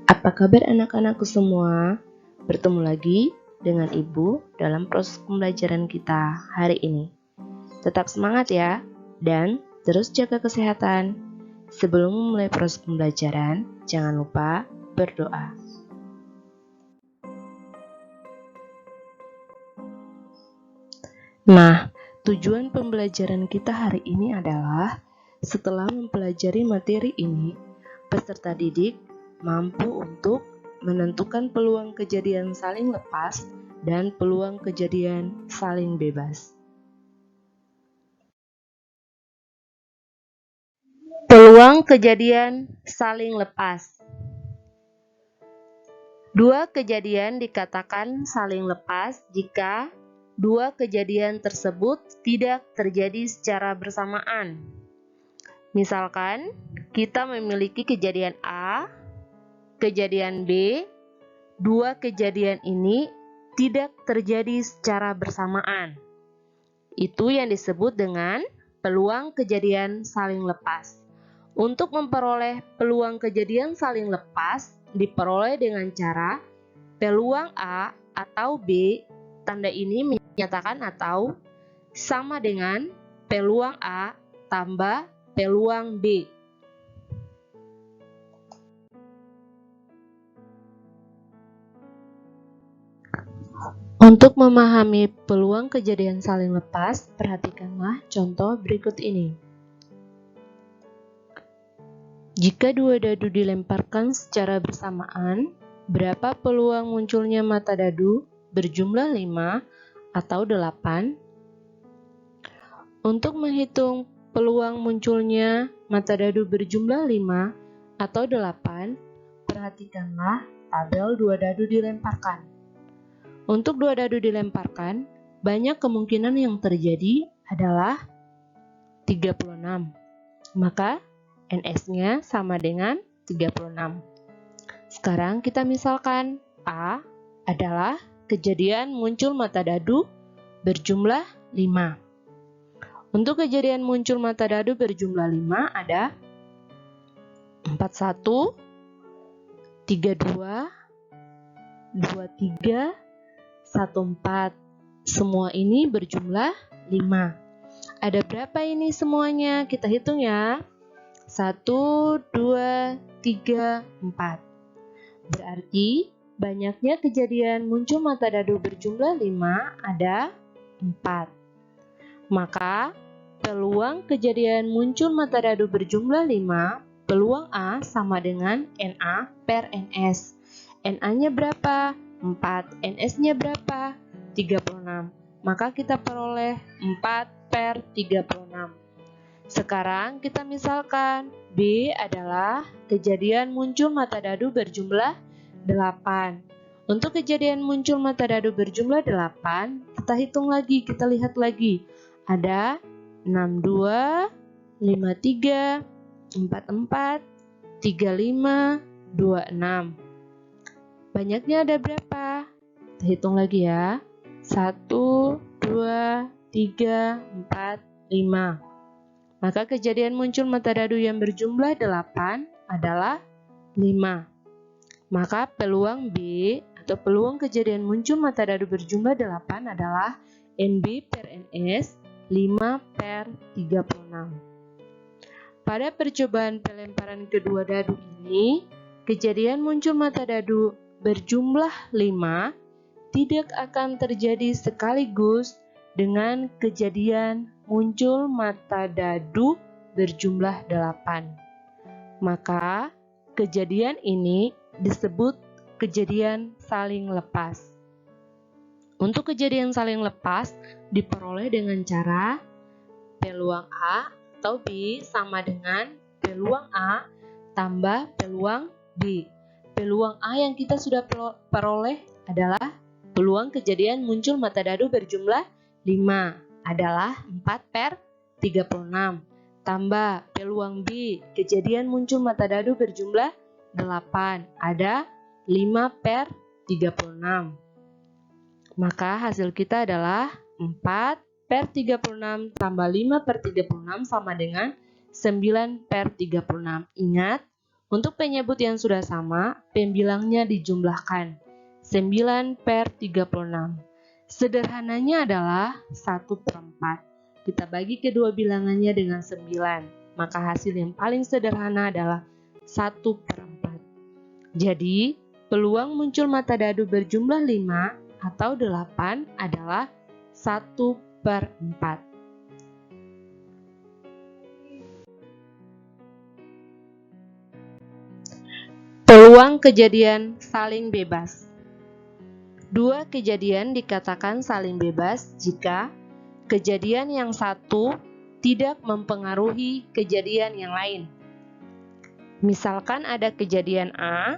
Apa kabar anak-anakku semua? Bertemu lagi dengan Ibu dalam proses pembelajaran kita hari ini. Tetap semangat ya, dan terus jaga kesehatan. Sebelum memulai proses pembelajaran, jangan lupa berdoa. Nah, tujuan pembelajaran kita hari ini adalah setelah mempelajari materi ini, peserta didik mampu untuk menentukan peluang kejadian saling lepas dan peluang kejadian saling bebas. Peluang kejadian saling lepas. Dua kejadian dikatakan saling lepas jika dua kejadian tersebut tidak terjadi secara bersamaan. Misalkan, kita memiliki kejadian A, kejadian B, dua kejadian ini tidak terjadi secara bersamaan. Itu yang disebut dengan peluang kejadian saling lepas. Untuk memperoleh peluang kejadian saling lepas, diperoleh dengan cara peluang A atau B, tanda ini menyatakan atau sama dengan peluang A tambah peluang B. Untuk memahami peluang kejadian saling lepas, perhatikanlah contoh berikut ini. Jika dua dadu dilemparkan secara bersamaan, berapa peluang munculnya mata dadu berjumlah 5 atau 8? Untuk menghitung peluang munculnya mata dadu berjumlah 5 atau 8, perhatikanlah tabel dua dadu dilemparkan. Untuk dua dadu dilemparkan, banyak kemungkinan yang terjadi adalah 36. Maka NS-nya sama dengan 36. Sekarang kita misalkan A adalah kejadian muncul mata dadu berjumlah 5. Untuk kejadian muncul mata dadu berjumlah 5 ada 41, 32, 23, 14. Semua ini berjumlah 5. Ada berapa ini semuanya? Kita hitung ya. 1, 2, 3, 4. Berarti banyaknya kejadian muncul mata dadu berjumlah 5 ada 4. Maka peluang kejadian muncul mata dadu berjumlah 5, peluang A sama dengan NA per NS. NA-nya berapa? 4. NS-nya berapa? 36. Maka kita peroleh 4 per 36. Sekarang kita misalkan B adalah kejadian muncul mata dadu berjumlah 8. Untuk kejadian muncul mata dadu berjumlah 8, kita hitung lagi, kita lihat lagi. Ada 62, 53, 44, 35, 26. Banyaknya ada berapa? Kita hitung lagi ya. 1, 2, 3, 4, 5. Maka kejadian muncul mata dadu yang berjumlah 8 adalah 5. Maka peluang B atau peluang kejadian muncul mata dadu berjumlah 8 adalah NB per NS 5 per 36. Pada percobaan pelemparan kedua dadu ini, kejadian muncul mata dadu berjumlah 5 tidak akan terjadi sekaligus dengan kejadian muncul mata dadu berjumlah 8. Maka kejadian ini disebut kejadian saling lepas. Untuk kejadian saling lepas diperoleh dengan cara peluang A atau B sama dengan peluang A tambah peluang B. Peluang A yang kita sudah peroleh adalah peluang kejadian muncul mata dadu berjumlah 5 adalah 4 per 36. Tambah peluang B, kejadian muncul mata dadu berjumlah 8 ada 5 per 36. Maka hasil kita adalah 4 per 36 tambah 5 per 36 sama dengan 9 per 36. Ingat, Untuk penyebut yang sudah sama, pembilangnya dijumlahkan. 9/36. Sederhananya adalah 1/4. Kita bagi kedua bilangannya dengan 9. Maka hasil yang paling sederhana adalah 1/4. Jadi, peluang muncul mata dadu berjumlah 5 atau 8 adalah 1/4. Peluang kejadian saling bebas. Dua kejadian dikatakan saling bebas jika kejadian yang satu tidak mempengaruhi kejadian yang lain. Misalkan ada kejadian A,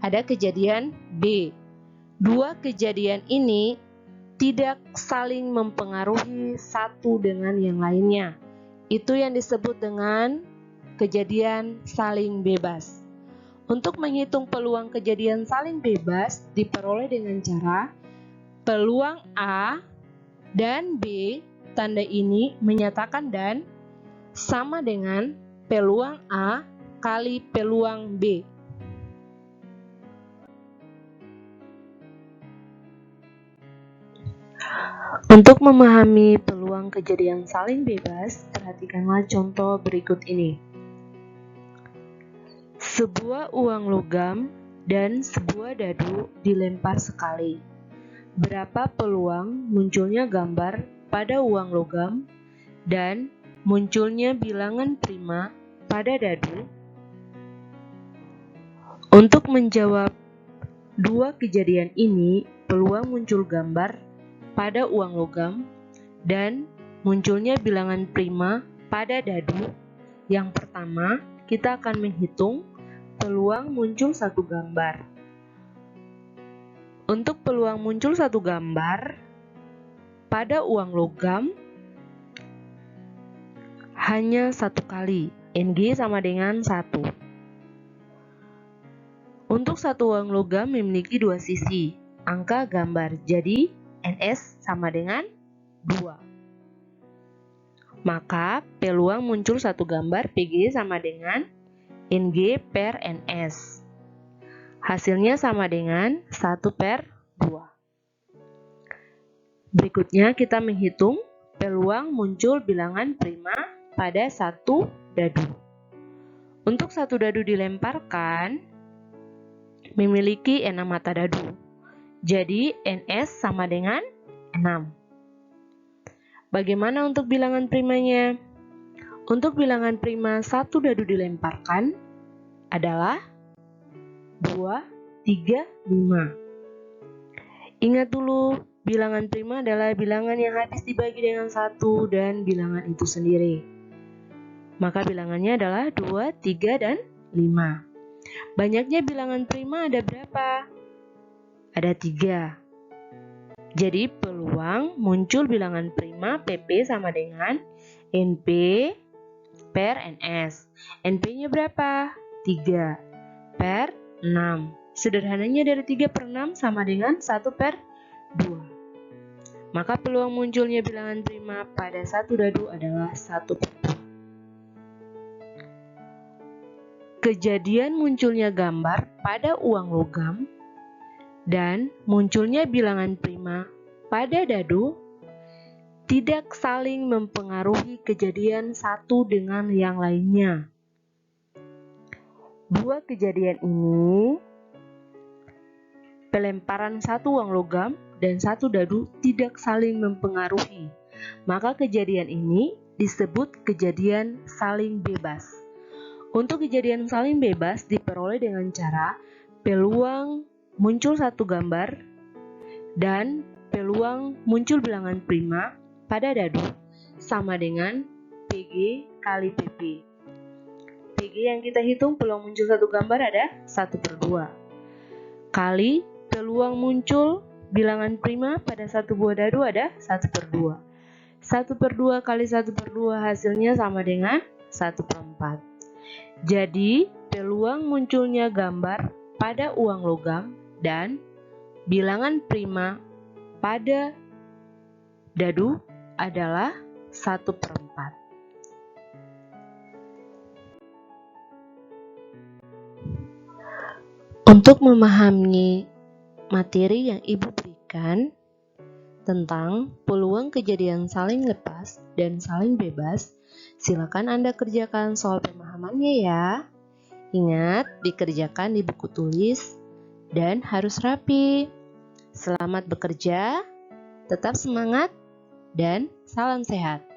ada kejadian B. Dua kejadian ini tidak saling mempengaruhi satu dengan yang lainnya. Itu yang disebut dengan kejadian saling bebas. Untuk menghitung peluang kejadian saling bebas diperoleh dengan cara peluang A dan B, tanda ini menyatakan dan, sama dengan peluang A kali peluang B. Untuk memahami peluang kejadian saling bebas, perhatikanlah contoh berikut ini. Sebuah uang logam dan sebuah dadu dilempar sekali. Berapa peluang munculnya gambar pada uang logam dan munculnya bilangan prima pada dadu? Untuk menjawab dua kejadian ini, peluang muncul gambar pada uang logam dan munculnya bilangan prima pada dadu. Yang pertama, kita akan menghitung peluang muncul satu gambar. Untuk peluang muncul satu gambar pada uang logam hanya satu kali, NG sama dengan 1. Untuk satu uang logam memiliki dua sisi, angka gambar, jadi NS sama dengan 2. Maka peluang muncul satu gambar PG sama dengan NG per NS. Hasilnya sama dengan 1/2. Berikutnya kita menghitung peluang muncul bilangan prima pada satu dadu. Untuk satu dadu dilemparkan memiliki 6 mata dadu. Jadi NS sama dengan 6. Bagaimana untuk bilangan primanya? Untuk bilangan prima satu dadu dilemparkan adalah 2, 3, 5. Ingat dulu, bilangan prima adalah bilangan yang habis dibagi dengan 1 dan bilangan itu sendiri. Maka bilangannya adalah 2, 3, dan 5. Banyaknya bilangan prima ada berapa? Ada 3. Jadi peluang muncul bilangan prima PP sama dengan NP per NS. NP-nya berapa? 3 per 6. Sederhananya dari 3/6 sama dengan 1/2. Maka peluang munculnya bilangan prima pada satu dadu adalah 1/2. Kejadian munculnya gambar pada uang logam dan munculnya bilangan prima pada dadu tidak saling mempengaruhi kejadian satu dengan yang lainnya. Dua kejadian ini, pelemparan satu uang logam dan satu dadu tidak saling mempengaruhi. Maka kejadian ini disebut kejadian saling bebas. Untuk kejadian saling bebas diperoleh dengan cara peluang muncul satu gambar dan peluang muncul bilangan prima pada dadu sama dengan PG kali PP. PG yang kita hitung peluang muncul satu gambar ada 1/2 kali peluang muncul bilangan prima pada satu buah dadu ada 1/2. 1/2 kali 1/2 hasilnya sama dengan 1/4. Jadi peluang munculnya gambar pada uang logam dan bilangan prima pada dadu adalah 1/4. Untuk memahami materi yang Ibu berikan tentang peluang kejadian saling lepas dan saling bebas, silakan Anda kerjakan soal pemahamannya ya. Ingat, dikerjakan di buku tulis dan harus rapi. Selamat bekerja, tetap semangat, dan salam sehat.